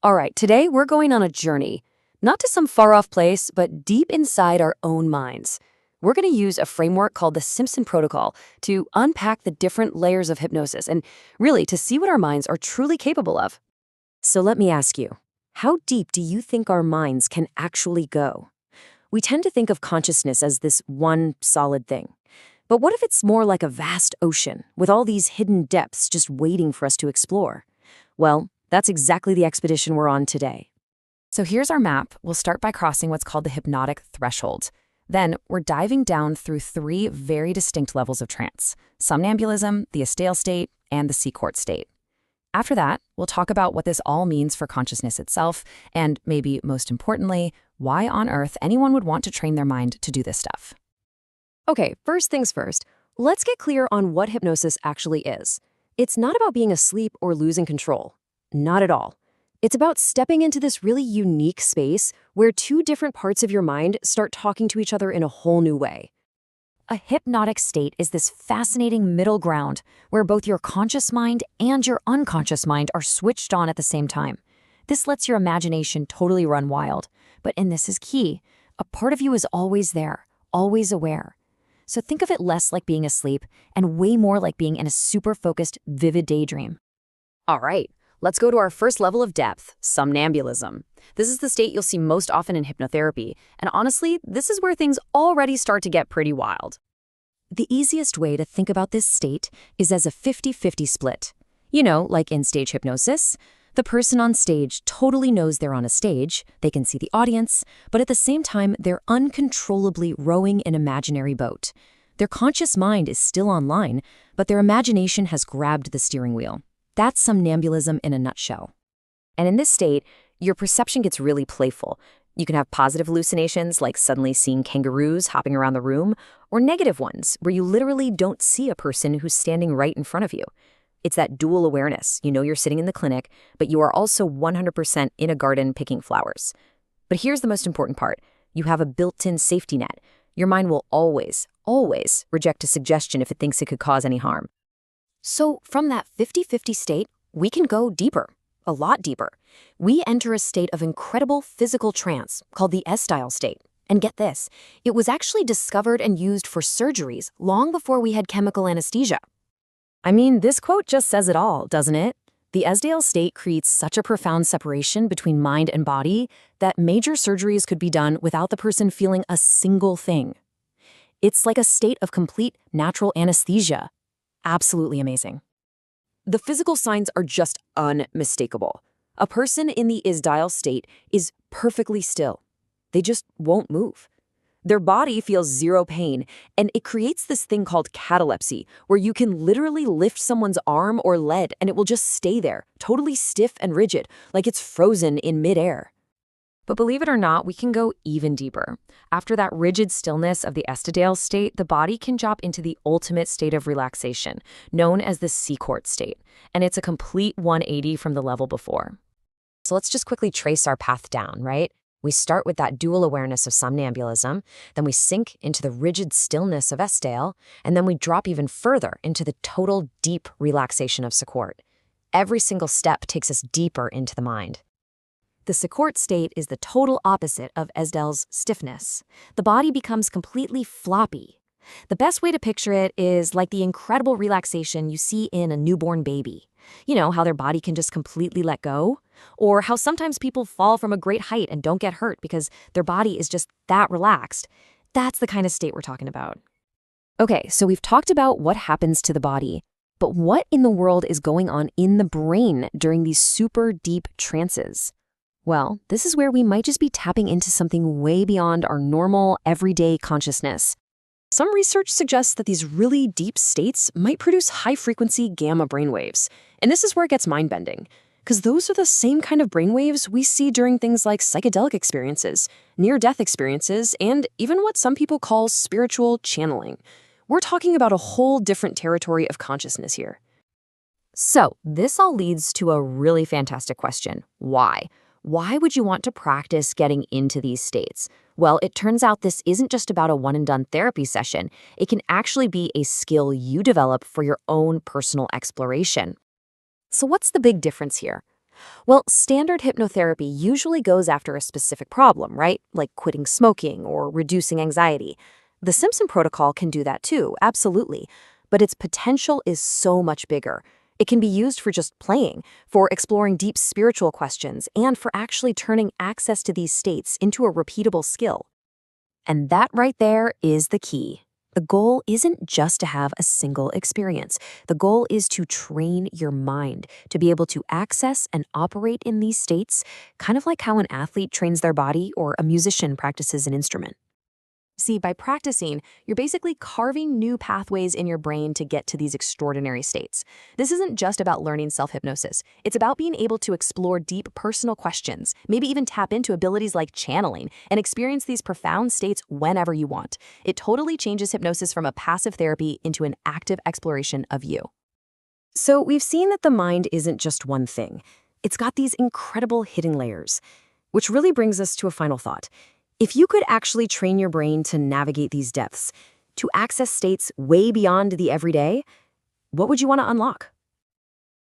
All right, today we're going on a journey, not to some far-off place, but deep inside our own minds. We're going to use a framework called the Simpson Protocol to unpack the different layers of hypnosis and really to see what our minds are truly capable of. So let me ask you, how deep do you think our minds can actually go? We tend to think of consciousness as this one solid thing. But what if it's more like a vast ocean with all these hidden depths just waiting for us to explore? Well, that's exactly the expedition we're on today. So here's our map. We'll start by crossing what's called the hypnotic threshold. Then we're diving down through three very distinct levels of trance: somnambulism, the estale state, and the sea-court state. After that, we'll talk about what this all means for consciousness itself, and maybe most importantly, why on earth anyone would want to train their mind to do this stuff. Okay, first things first, let's get clear on what hypnosis actually is. It's not about being asleep or losing control. Not at all. It's about stepping into this really unique space where two different parts of your mind start talking to each other in a whole new way. A hypnotic state is this fascinating middle ground where both your conscious mind and your unconscious mind are switched on at the same time. This lets your imagination totally run wild. And this is key, a part of you is always there, always aware. So think of it less like being asleep and way more like being in a super focused, vivid daydream. All right, let's go to our first level of depth, somnambulism. This is the state you'll see most often in hypnotherapy, and honestly, this is where things already start to get pretty wild. The easiest way to think about this state is as a 50-50 split. You know, like in stage hypnosis, the person on stage totally knows they're on a stage, they can see the audience, but at the same time, they're uncontrollably rowing an imaginary boat. Their conscious mind is still online, but their imagination has grabbed the steering wheel. That's somnambulism in a nutshell. And in this state, your perception gets really playful. You can have positive hallucinations like suddenly seeing kangaroos hopping around the room, or negative ones where you literally don't see a person who's standing right in front of you. It's that dual awareness. You know you're sitting in the clinic, but you are also 100% in a garden picking flowers. But here's the most important part. You have a built-in safety net. Your mind will always, always reject a suggestion if it thinks it could cause any harm. So from that 50-50 state, we can go deeper, a lot deeper. We enter a state of incredible physical trance called the S-style state. And get this, it was actually discovered and used for surgeries long before we had chemical anesthesia. I mean, this quote just says it all, doesn't it? The S-style state creates such a profound separation between mind and body that major surgeries could be done without the person feeling a single thing. It's like a state of complete natural anesthesia. Absolutely amazing. The physical signs are just unmistakable. A person in the S-style state is perfectly still. They just won't move. Their body feels zero pain, and it creates this thing called catalepsy, where you can literally lift someone's arm or leg and it will just stay there, totally stiff and rigid, like it's frozen in midair. But believe it or not, we can go even deeper. After that rigid stillness of the S-style state, the body can drop into the ultimate state of relaxation, known as the sea-court state, and it's a complete 180 from the level before. So let's just quickly trace our path down, right? We start with that dual awareness of somnambulism, then we sink into the rigid stillness of S-style, and then we drop even further into the total deep relaxation of sea-court. Every single step takes us deeper into the mind. The sea-court state is the total opposite of S-style's stiffness. The body becomes completely floppy. The best way to picture it is like the incredible relaxation you see in a newborn baby. You know, how their body can just completely let go? Or how sometimes people fall from a great height and don't get hurt because their body is just that relaxed. That's the kind of state we're talking about. Okay, so we've talked about what happens to the body, but what in the world is going on in the brain during these super deep trances? Well, this is where we might just be tapping into something way beyond our normal, everyday consciousness. Some research suggests that these really deep states might produce high-frequency gamma brainwaves. And this is where it gets mind-bending, because those are the same kind of brainwaves we see during things like psychedelic experiences, near-death experiences, and even what some people call spiritual channeling. We're talking about a whole different territory of consciousness here. So, this all leads to a really fantastic question. Why? Why would you want to practice getting into these states? Well, it turns out this isn't just about a one-and-done therapy session. It can actually be a skill you develop for your own personal exploration. So what's the big difference here? Well, standard hypnotherapy usually goes after a specific problem, right? Like quitting smoking or reducing anxiety. The Simpson Protocol can do that too, absolutely. But its potential is so much bigger. It can be used for just playing, for exploring deep spiritual questions, and for actually turning access to these states into a repeatable skill. And that right there is the key. The goal isn't just to have a single experience. The goal is to train your mind to be able to access and operate in these states, kind of like how an athlete trains their body or a musician practices an instrument. See, by practicing, you're basically carving new pathways in your brain to get to these extraordinary states. This isn't just about learning self-hypnosis. It's about being able to explore deep personal questions, maybe even tap into abilities like channeling, and experience these profound states whenever you want. It totally changes hypnosis from a passive therapy into an active exploration of you. So we've seen that the mind isn't just one thing. It's got these incredible hidden layers, which really brings us to a final thought. If you could actually train your brain to navigate these depths, to access states way beyond the everyday, what would you want to unlock?